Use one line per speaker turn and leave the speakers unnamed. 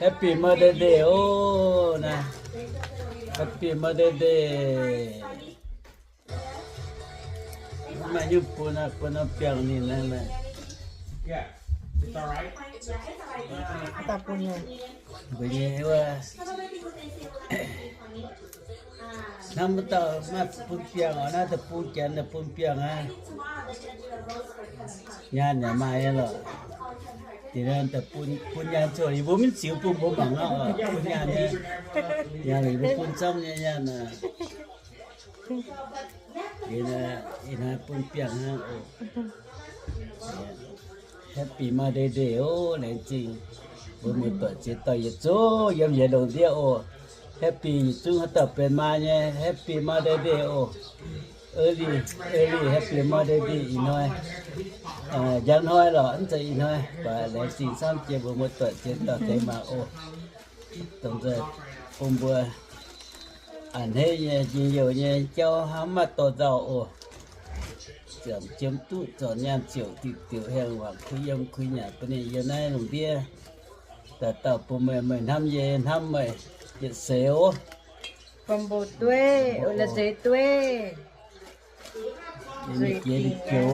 Happy Mother Day โอ้นะ Happy Mother Day มาอยู่ปูนะปูนะเปียงนี่นะแม่
Yeah, it's all right.
Tapunya.
บ่เยว่าน้ำตามาปูเปียงอ่ะนะแต่ปูจันน่ะปูเปียงอ่ะญาณน่ะมาอย่างล่ะทีนั้นแต่ปูญาณช่วยบ่มีสิวปูบ่บังอ่ะปูญาณนี่ญาณนี่ปูซ้ำญาณน่ะina pun piang ha Happy Mother Day โอ้แหลงจริงบ่มีเปิดสิต่อยโจยามเย็นดงเดียวโอ้ Happy จุงฮะตะเป็นมาเนี่ย Happy Mother Day โอ้ early Happy Mother Day อีน้อยยันน้อยหรออันจะอีน้อยว่าแหลงจริงซ้ํเจ็บบ่มีเปิดสิต่อใจมาโอ้ต้องจะปุ่มบัวanh thấy nhiều nhà cho hám mà tổ giàu ồ chấm chấm tụ cho nhàn chiều thì tiểu heo hoặc khuy nhà bên này giờ nay lồng bia ta tập của mình tham về tham mày nhiệt xéo
Pembuat tuwe, ulas tuwe.
đi kia đi kiểu